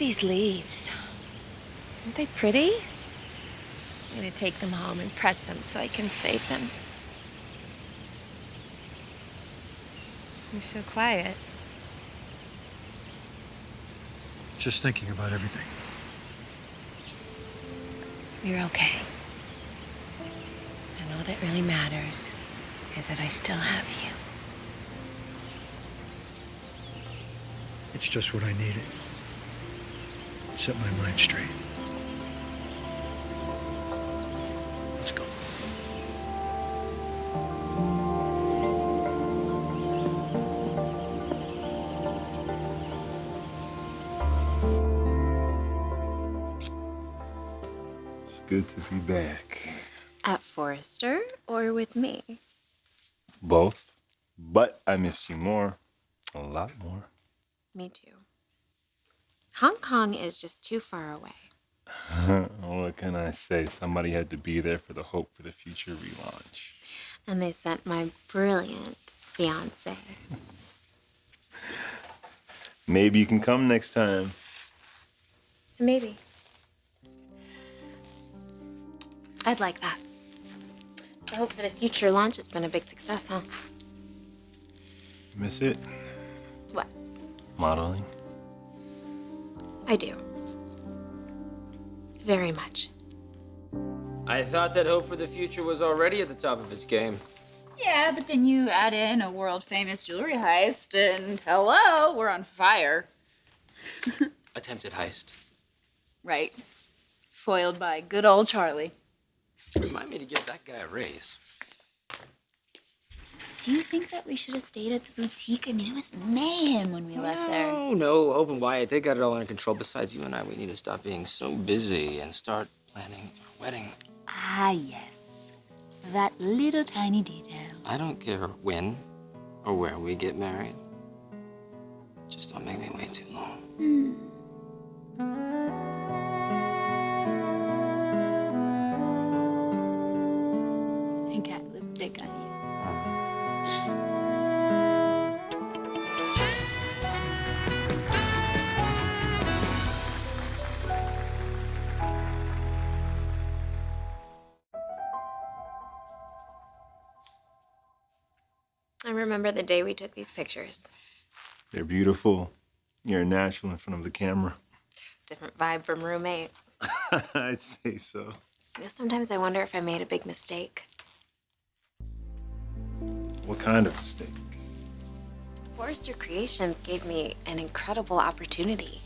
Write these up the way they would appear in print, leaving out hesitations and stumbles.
these leaves. Aren't they pretty? I'm gonna take them home and press them so I can save them. You're so quiet. Just thinking about everything. You're okay. And all that really matters is that I still have you. It's just what I needed. Set my mind straight. Let's go. It's good to be back. At Forrester or with me? Both. But I missed you more. A lot more. Me too. Hong Kong is just too far away. What can I say? Somebody had to be there for the Hope for the Future relaunch. And they sent my brilliant fiance. Maybe you can come next time. Maybe. I'd like that. The Hope for the Future launch has been a big success, huh? Miss it? What? Modeling? I do. Very much. I thought that Hope for the Future was already at the top of its game. Yeah, but then you add in a world-famous jewelry heist, and hello, we're on fire. Attempted heist. Right. Foiled by good old Charlie. Remind me to give that guy a raise. Do you think that we should have stayed at the boutique? I mean, it was mayhem when we left there. No, Hope and Wyatt, they got it all under control. Besides, you and I, we need to stop being so busy and start planning our wedding. Ah, yes. That little tiny detail. I don't care when or where we get married. Just don't make me wait too long. Okay, let's take on you. I remember the day we took these pictures. They're beautiful. You're a natural in front of the camera. Different vibe from roommate. I'd say so. You know, sometimes I wonder if I made a big mistake. What kind of mistake? Forrester Creations gave me an incredible opportunity.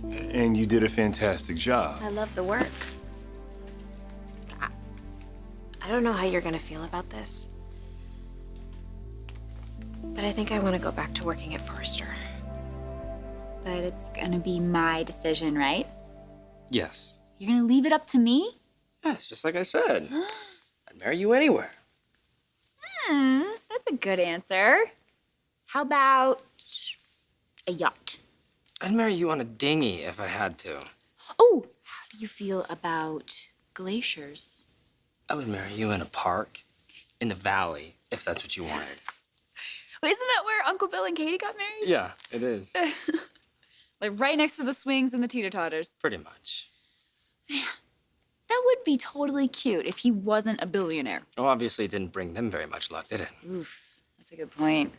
And you did a fantastic job. I love the work. I don't know how you're gonna feel about this, but I think I want to go back to working at Forrester. But it's gonna be my decision, right? Yes. You're gonna leave it up to me? Yes, just like I said. I'd marry you anywhere. That's a good answer. How about a yacht? I'd marry you on a dinghy if I had to. Oh, how do you feel about glaciers? I would marry you in a park, in the valley, if that's what you wanted. Wait, isn't that where Uncle Bill and Katie got married? Yeah, it is. Like right next to the swings and the teeter-totters. Pretty much. That would be totally cute if he wasn't a billionaire. Well, obviously it didn't bring them very much luck, did it? Oof, that's a good point.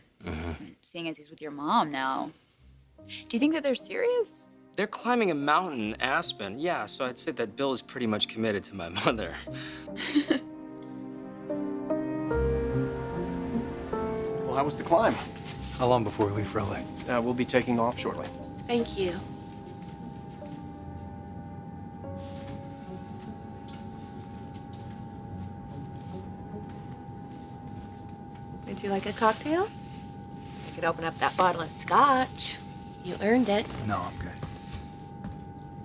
Seeing as he's with your mom now. Do you think that they're serious? They're climbing a mountain in Aspen. Yeah, so I'd say that Bill is pretty much committed to my mother. Well, how was the climb? How long before we leave for LA? We'll be taking off shortly. Thank you. Would you like a cocktail? I could open up that bottle of scotch. You earned it. No, I'm good.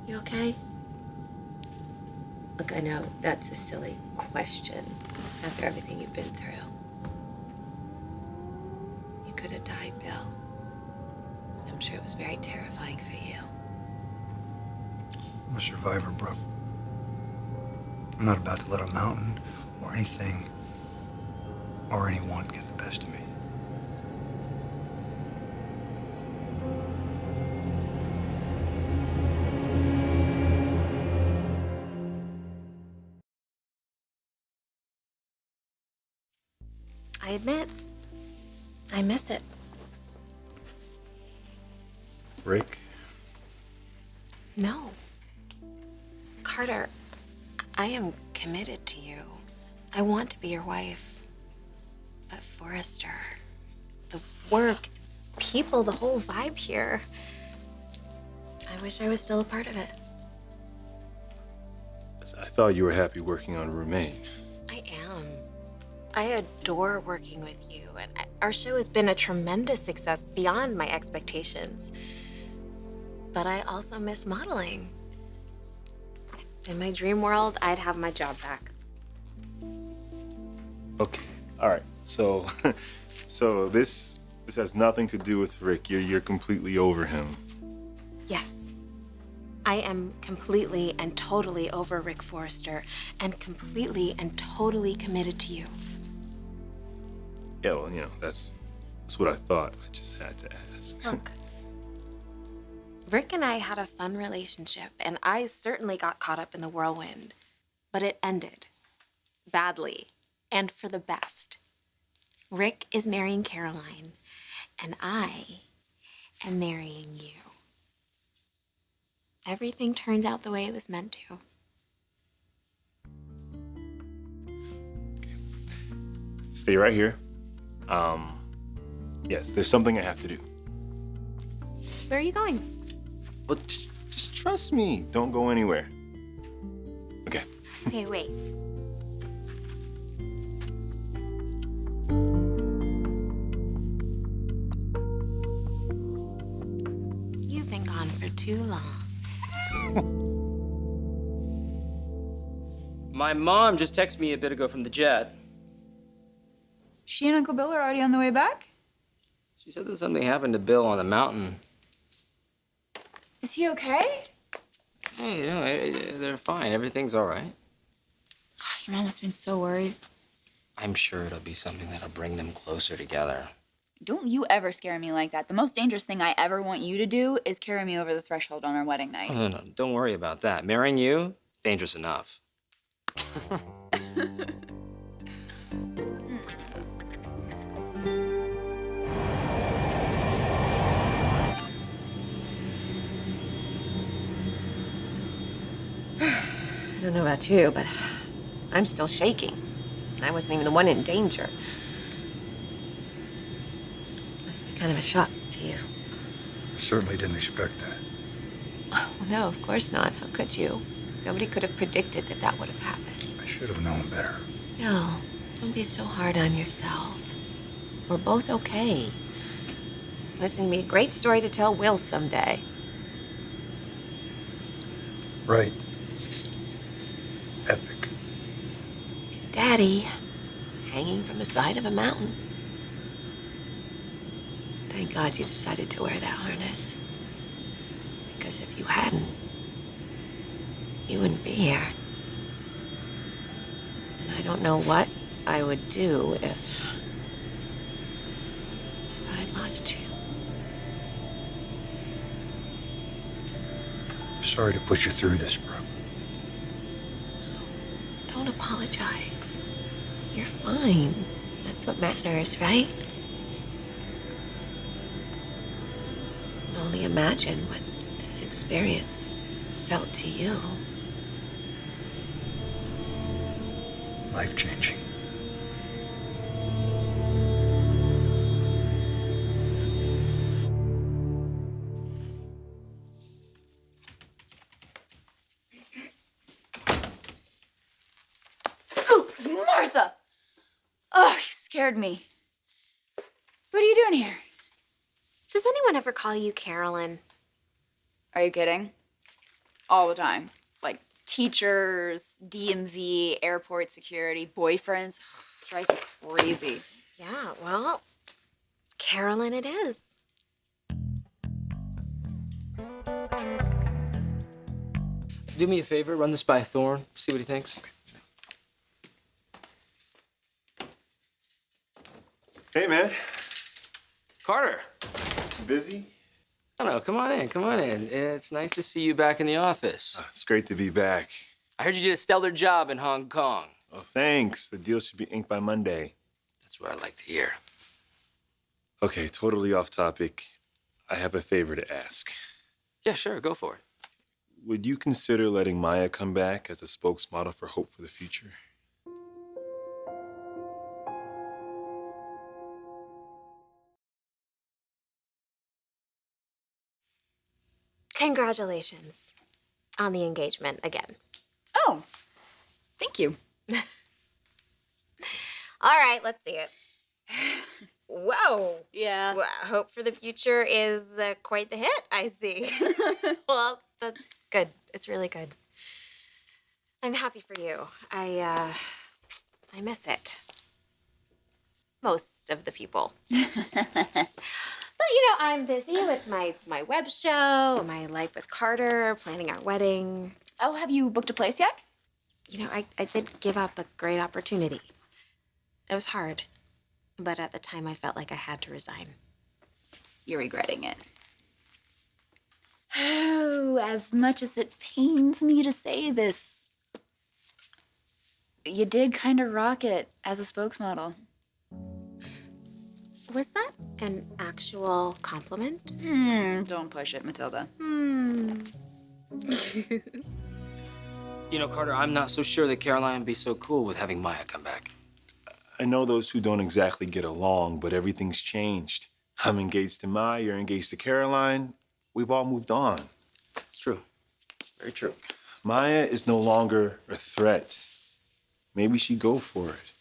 You okay? Look, I know that's a silly question after everything you've been through. You could have died, Bill. I'm sure it was very terrifying for you. I'm a survivor, Brooke. I'm not about to let a mountain or anything or anyone get the best of me. I admit, I miss it. Rick? No. Carter, I am committed to you. I want to be your wife. But Forrester, the work, people, the whole vibe here. I wish I was still a part of it. I thought you were happy working on Roommate. I am. I adore working with you, and our show has been a tremendous success beyond my expectations. But I also miss modeling. In my dream world, I'd have my job back. Okay, all right. So, so this has nothing to do with Rick. You're completely over him. Yes. I am completely and totally over Rick Forrester and completely and totally committed to you. Yeah, well, that's what I thought. I just had to ask. Look, Rick and I had a fun relationship, and I certainly got caught up in the whirlwind. But it ended badly and for the best. Rick is marrying Caroline, and I am marrying you. Everything turns out the way it was meant to. Stay right here. Yes, there's something I have to do. Where are you going? But just trust me. Don't go anywhere. Okay. Okay, wait. You've been gone for too long. My mom just texted me a bit ago from the jet. She and Uncle Bill are already on the way back? She said that something happened to Bill on the mountain. Is he okay? Hey, they're fine. Everything's all right. Your mom must have been so worried. I'm sure it'll be something that'll bring them closer together. Don't you ever scare me like that. The most dangerous thing I ever want you to do is carry me over the threshold on our wedding night. No, don't worry about that. Marrying you, dangerous enough. I don't know about you, but I'm still shaking. I wasn't even the one in danger. Must be kind of a shock to you. I certainly didn't expect that. Well, no, of course not. How could you? Nobody could have predicted that that would have happened. I should have known better. No, don't be so hard on yourself. We're both okay. This is gonna be a great story to tell Will someday. Right. Epic. His daddy hanging from the side of a mountain. Thank God you decided to wear that harness. Because if you hadn't, you wouldn't be here. And I don't know what I would do if I'd lost you. I'm sorry to put you through this, Brooke. Don't apologize. You're fine. That's what matters, right? You can only imagine what this experience felt to you. Life-changing. Martha! Oh, you scared me. What are you doing here? Does anyone ever call you Carolyn? Are you kidding? All the time. Like teachers, DMV, airport security, boyfriends. Drives me crazy. Yeah, well, Carolyn it is. Do me a favor, run this by Thorne, see what he thinks. Hey, man. Carter! Busy? I don't know, come on in. It's nice to see you back in the office. It's great to be back. I heard you did a stellar job in Hong Kong. Oh, thanks. The deal should be inked by Monday. That's That's what I like to hear. Okay, totally off topic. I have a favor to ask. Yeah, sure, go for it. Would you consider letting Maya come back as a spokesmodel for Hope for the Future? Congratulations on the engagement again. Oh, thank you. All right, let's see it. Whoa. Yeah. Well, Hope for the Future is quite the hit, I see. Well, that's good. It's really good. I'm happy for you. I miss it. Most of the people. But, I'm busy with my web show, my life with Carter, planning our wedding. Oh, have you booked a place yet? I did give up a great opportunity. It was hard, but at the time I felt like I had to resign. You're regretting it. Oh, as much as it pains me to say this, you did kind of rock it as a spokesmodel. Was that an actual compliment? Don't push it, Matilda. Carter, I'm not so sure that Caroline would be so cool with having Maya come back. I know those who don't exactly get along, but everything's changed. I'm engaged to Maya, you're engaged to Caroline. We've all moved on. It's true. Very true. Maya is no longer a threat. Maybe she'd go for it.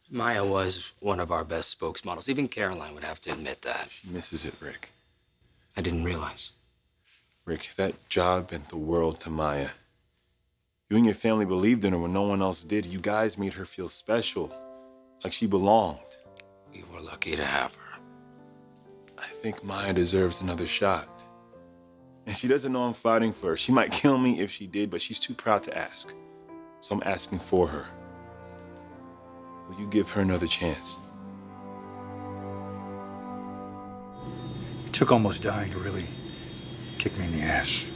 Maya was one of our best spokesmodels. Even Caroline would have to admit that. She misses it, Rick. I didn't realize. Rick, that job meant the world to Maya. You and your family believed in her when no one else did. You guys made her feel special, like she belonged. We were lucky to have her. I think Maya deserves another shot. And she doesn't know I'm fighting for her. She might kill me if she did, but she's too proud to ask. So I'm asking for her. Will you give her another chance? It took almost dying to really kick me in the ass.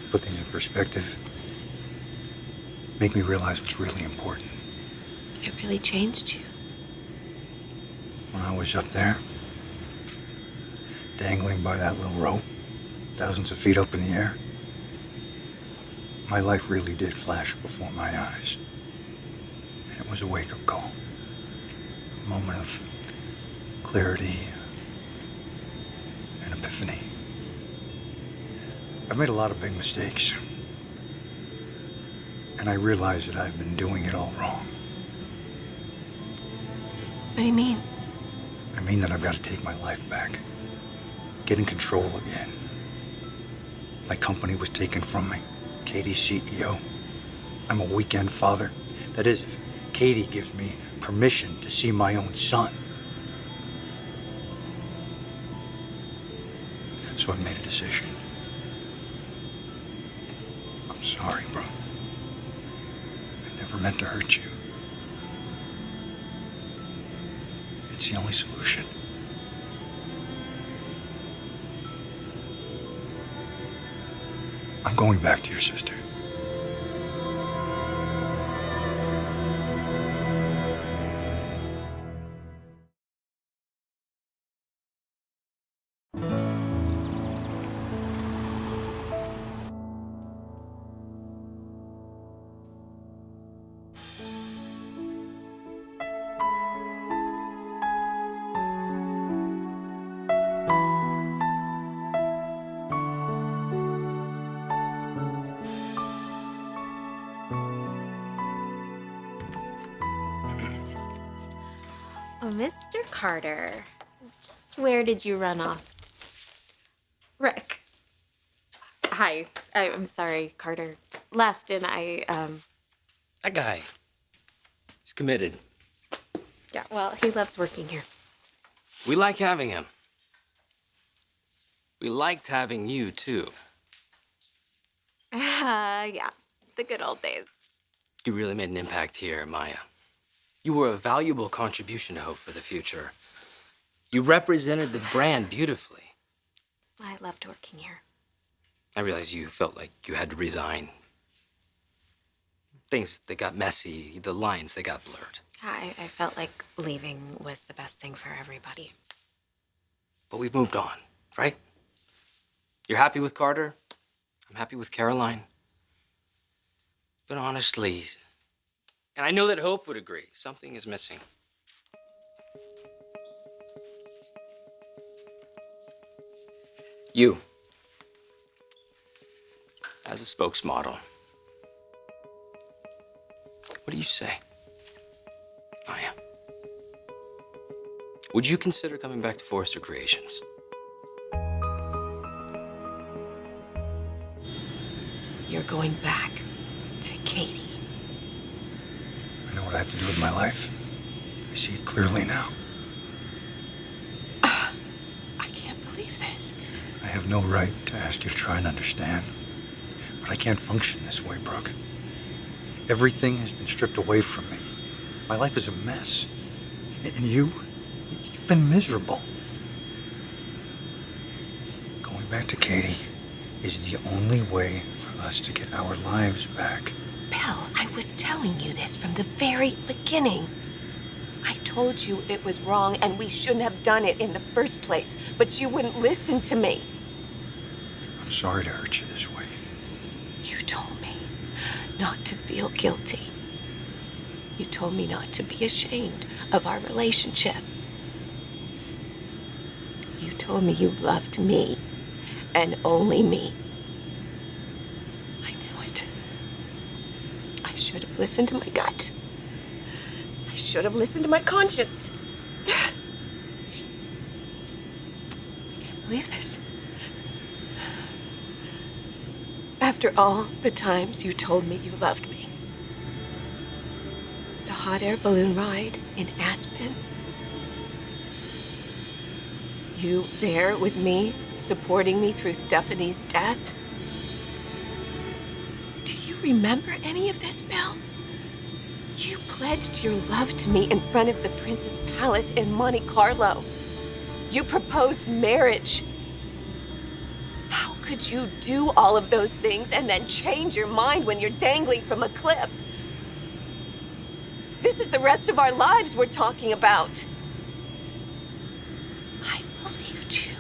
Put things in perspective. Make me realize what's really important. It really changed you. When I was up there, dangling by that little rope, thousands of feet up in the air, my life really did flash before my eyes. And it was a wake-up call. A moment of clarity and epiphany. I've made a lot of big mistakes. And I realize that I've been doing it all wrong. What do you mean? I mean that I've got to take my life back. Get in control again. My company was taken from me. Katie's CEO. I'm a weekend father. That is, if Katie gives me permission to see my own son. So I've made a decision. I'm sorry, bro. I never meant to hurt you. It's the only solution. I'm going back to your sister. Oh, Mr. Carter, just where did you run off? Rick. Hi. I'm sorry, Carter left and That guy. He's committed. yeah, well, he loves working here. We like having him. We liked having you, too. Yeah, the good old days. You really made an impact here, Maya. You were a valuable contribution to Hope for the Future. You represented the brand beautifully. I loved working here. I realize you felt like you had to resign. Things, they got messy. The lines, they got blurred. I felt like leaving was the best thing for everybody. But we've moved on, right? You're happy with Carter? I'm happy with Caroline. But honestly, and I know that Hope would agree, something is missing. You, as a spokesmodel, what do you say, Maya? Would you consider coming back to Forrester Creations? You're going back to Katie. I know what I have to do with my life. I see it clearly now. I can't believe this. I have no right to ask you to try and understand. But I can't function this way, Brooke. Everything has been stripped away from me. My life is a mess. And you've been miserable. Going back to Katie is the only way for us to get our lives back. Bill, I was telling you this from the very beginning. I told you it was wrong and we shouldn't have done it in the first place, but you wouldn't listen to me. I'm sorry to hurt you this way. You told me not to feel guilty. You told me not to be ashamed of our relationship. You told me you loved me and only me. I knew it. I should have listened to my gut. I should have listened to my conscience. I can't believe this. After all the times you told me you loved me. The hot air balloon ride in Aspen. You there with me, supporting me through Stephanie's death. Do you remember any of this, Bill? You pledged your love to me in front of the Prince's Palace in Monte Carlo. You proposed marriage. How could you do all of those things and then change your mind when you're dangling from a cliff? This is the rest of our lives we're talking about. I believed you.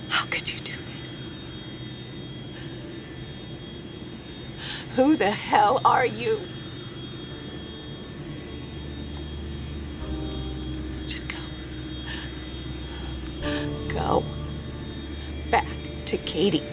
How could you do this? Who the hell are you? Just go. Go back to Katie.